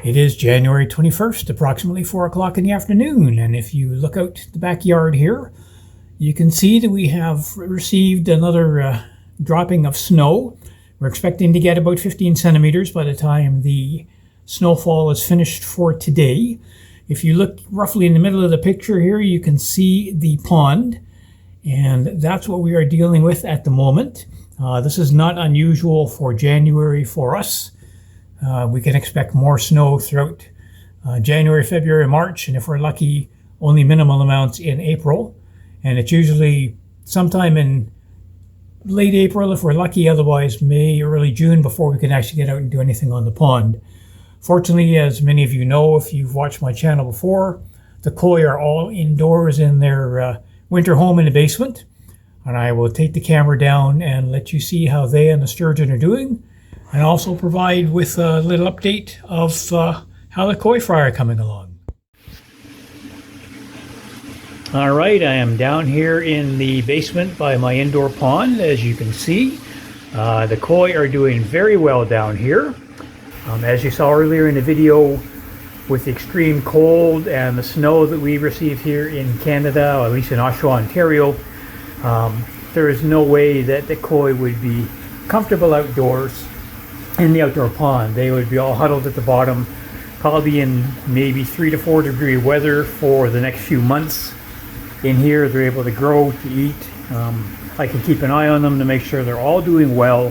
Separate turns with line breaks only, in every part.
It is January 21st, approximately 4 o'clock in the afternoon, and if you look out the backyard here, you can see that we have received another dropping of snow. We're expecting to get about 15 centimeters by the time the snowfall is finished for today. If you look roughly in the middle of the picture here, you can see the pond, and that's what we are dealing with at the moment. This is not unusual for January for us. We can expect more snow throughout January, February, March, and if we're lucky, only minimal amounts in April. And it's usually sometime in late April if we're lucky, otherwise May, early June before we can actually get out and do anything on the pond. Fortunately, as many of you know, if you've watched my channel before, the koi are all indoors in their winter home in the basement. And I will take the camera down and let you see how they and the sturgeon are doing, and also provide with a little update of how the koi fry are coming along. All right, I am down here in the basement by my indoor pond. As you can see, the koi are doing very well down here. As you saw earlier in the video, with the extreme cold and the snow that we received here in Canada, or at least in Oshawa, Ontario, there is no way that the koi would be comfortable outdoors in the outdoor pond. They would be all huddled at the bottom, probably in maybe 3 to 4 degree weather for the next few months. In here, they're able to grow, to eat. I can keep an eye on them to make sure they're all doing well,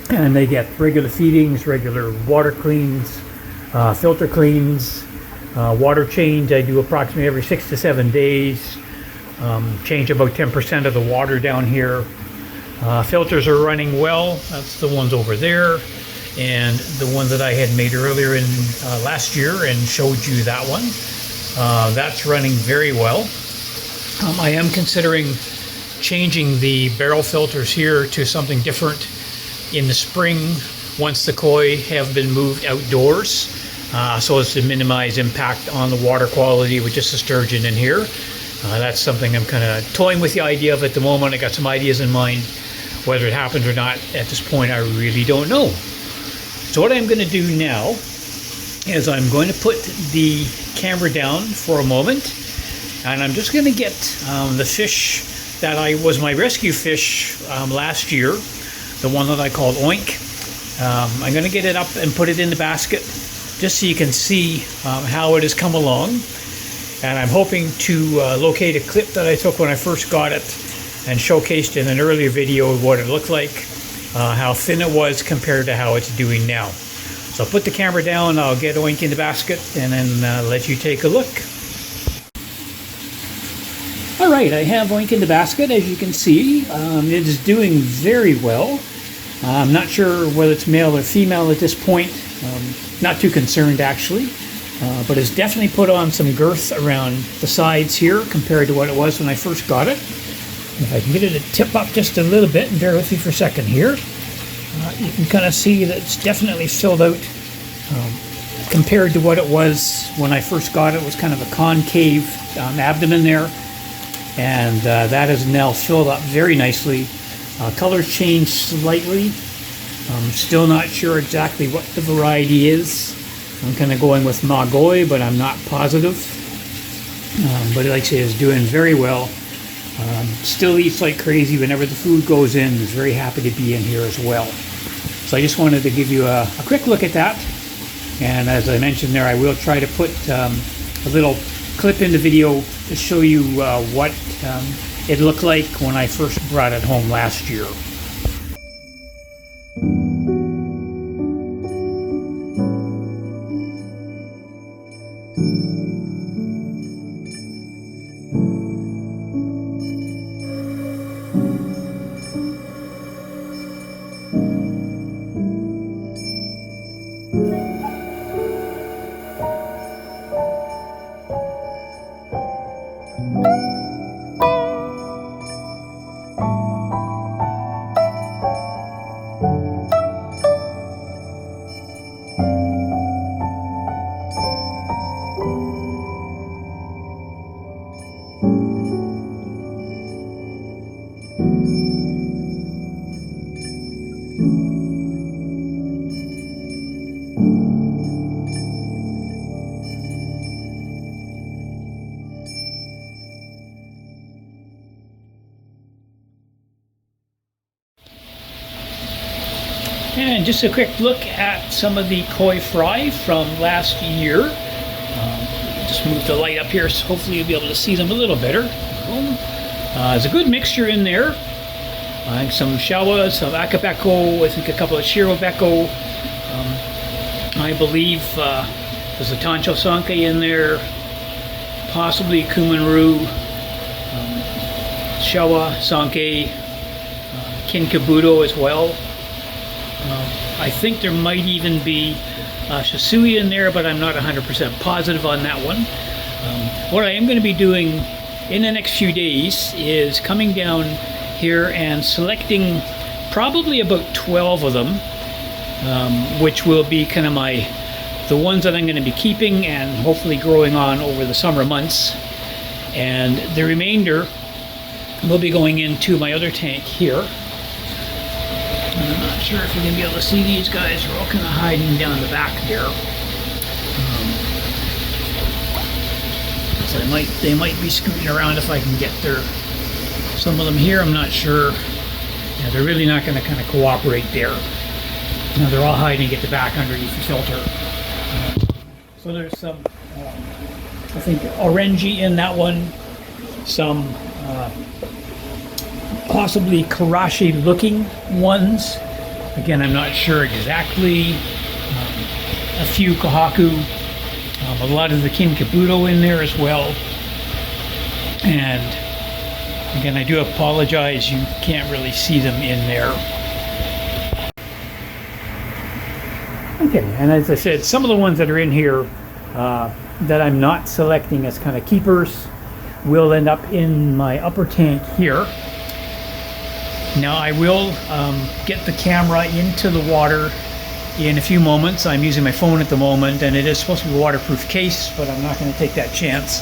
and they get regular feedings, regular water cleans, filter cleans, water change. I do approximately every 6 to 7 days. Change about 10% of the water down here. Filters are running well. That's the ones over there, and the one that I had made earlier in last year and showed you that one. That's running very well. I am considering changing the barrel filters here to something different in the spring once the koi have been moved outdoors, so as to minimize impact on the water quality with just the sturgeon in here. That's something I'm kind of toying with the idea of at the moment. I got some ideas in mind. Whether it happens or not at this point, I really don't know. So what I'm going to do now is I'm going to put the camera down for a moment, and I'm just going to get the fish that was my rescue fish last year, the one that I called Oink. I'm going to get it up and put it in the basket just so you can see how it has come along. And I'm hoping to locate a clip that I took when I first got it and showcased in an earlier video what it looked like, how thin it was compared to how it's doing now. So I'll put the camera down, I'll get Oink in the basket, and then let you take a look. All right, I have Oink in the basket, as you can see. It is doing very well. I'm not sure whether it's male or female at this point. Not too concerned, actually. But it's definitely put on some girth around the sides here compared to what it was when I first got it. If I can get it to tip up just a little bit, and bear with me for a second here, you can kind of see that it's definitely filled out compared to what it was when I first got it. It was kind of a concave abdomen there, and that is now filled up very nicely. Colors changed slightly. I'm still not sure exactly what the variety is. I'm kind of going with Magoi, but I'm not positive. But like I say, it's doing very well. Still eats like crazy whenever the food goes in. Is very happy to be in here as well. So I just wanted to give you a quick look at that. And as I mentioned there, I will try to put a little clip in the video to show you what it looked like when I first brought it home last year. And just a quick look at some of the koi fry from last year. Just move the light up here so hopefully you'll be able to see them a little better. Boom. There's a good mixture in there. I think some shawa, some akabeko, I think a couple of shirobeko. I believe there's a tancho sanke in there, possibly kumanru, shawa, sanke, kinkabudo as well. I think there might even be shisui in there, but I'm not 100% positive on that one. What I am going to be doing in the next few days is coming down here and selecting probably about 12 of them, which will be kind of the ones that I'm going to be keeping and hopefully growing on over the summer months. And the remainder will be going into my other tank here. I'm not sure if you're going to be able to see these guys. They're all kind of hiding down the back there. So they might be scooting around if I can get some of them here. I'm not sure. Yeah, they're really not going to kind of cooperate there. Now they're all hiding at the back underneath the filter. So there's some, I think, orangey in that one. Some possibly karashi looking ones. Again, I'm not sure exactly. A few kahaku. A lot of the kinkabudo in there as well. And again, I do apologize, you can't really see them in there. Okay, and as I said, some of the ones that are in here that I'm not selecting as kind of keepers will end up in my upper tank here. Now I will get the camera into the water in a few moments. I'm using my phone at the moment, and it is supposed to be a waterproof case, but I'm not going to take that chance.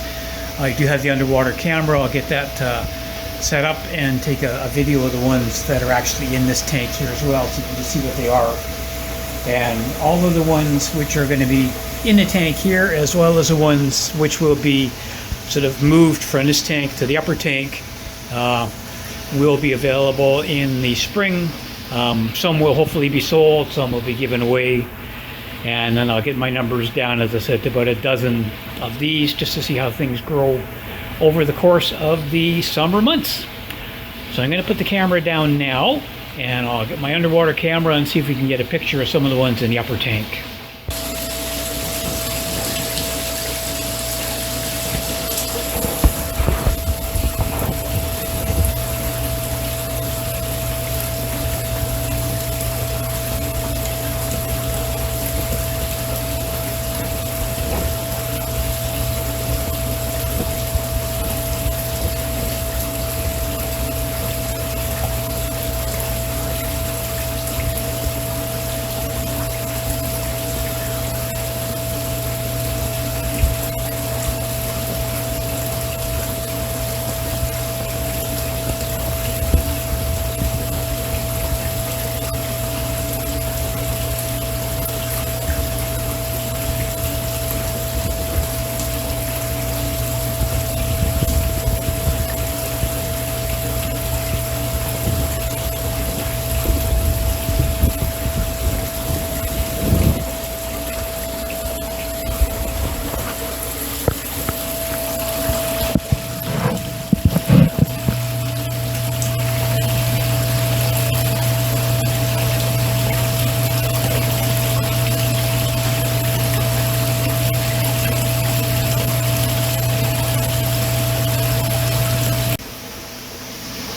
I do have the underwater camera. I'll get that set up and take a video of the ones that are actually in this tank here as well, so you can just see what they are. And all of the ones which are going to be in the tank here, as well as the ones which will be sort of moved from this tank to the upper tank, will be available in the spring. Some will hopefully be sold, some will be given away, and then I'll get my numbers down, as I said, to about a dozen of these, just to see how things grow over the course of the summer months. So I'm going to put the camera down now, and I'll get my underwater camera and see if we can get a picture of some of the ones in the upper tank.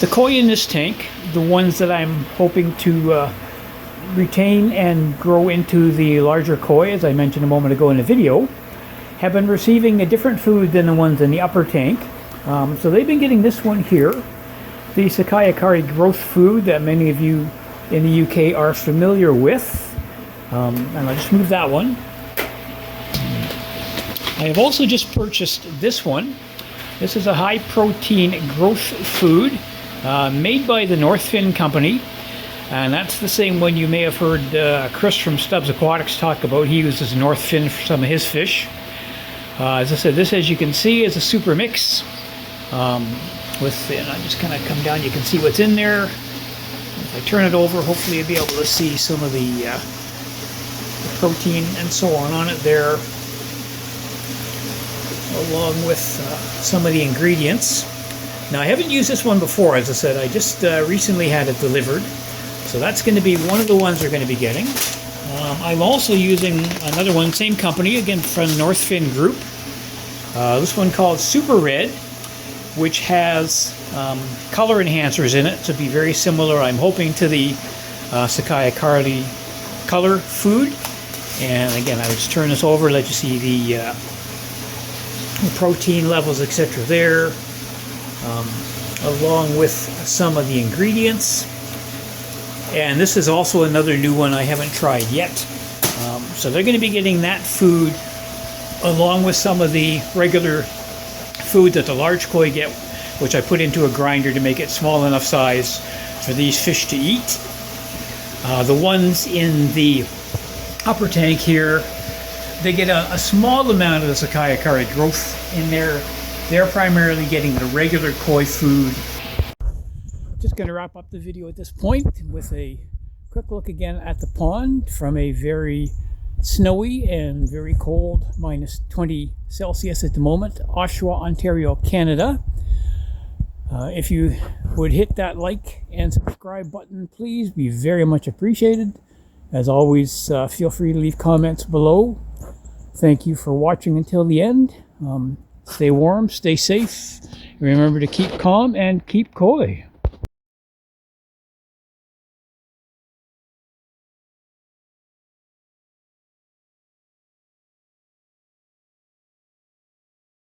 The koi in this tank, the ones that I'm hoping to retain and grow into the larger koi, as I mentioned a moment ago in the video, have been receiving a different food than the ones in the upper tank. So they've been getting this one here, the Sakayakari growth food that many of you in the UK are familiar with. And I'll just move that one. I have also just purchased this one. This is a high protein growth food made by the Northfin company, and that's the same one you may have heard Chris from Stubbs Aquatics talk about. He uses Northfin for some of his fish. As I said, this, as you can see, is a super mix. And I just kind of come down, you can see what's in there. If I turn it over, hopefully you'll be able to see some of the protein and so on it there, along with some of the ingredients. Now, I haven't used this one before, as I said. I just recently had it delivered, so that's going to be one of the ones we're going to be getting. I'm also using another one, same company, again from Northfin Group. This one called Super Red, which has color enhancers in it to be very similar, I'm hoping, to the Sakaya Carly color food. And again, I would just turn this over, let you see the protein levels, etc. there, along with some of the ingredients. And this is also another new one I haven't tried yet. So they're going to be getting that food along with some of the regular food that the large koi get, which I put into a grinder to make it small enough size for these fish to eat. The ones in the upper tank here, they get a small amount of the Sakaya Carly growth in there. They're primarily getting the regular koi food. Just going to wrap up the video at this point with a quick look again at the pond from a very snowy and very cold, minus 20 Celsius at the moment, Oshawa, Ontario, Canada. If you would hit that like and subscribe button, please, be very much appreciated. As always, feel free to leave comments below. Thank you for watching until the end. Stay warm, stay safe. Remember to keep calm and keep koi.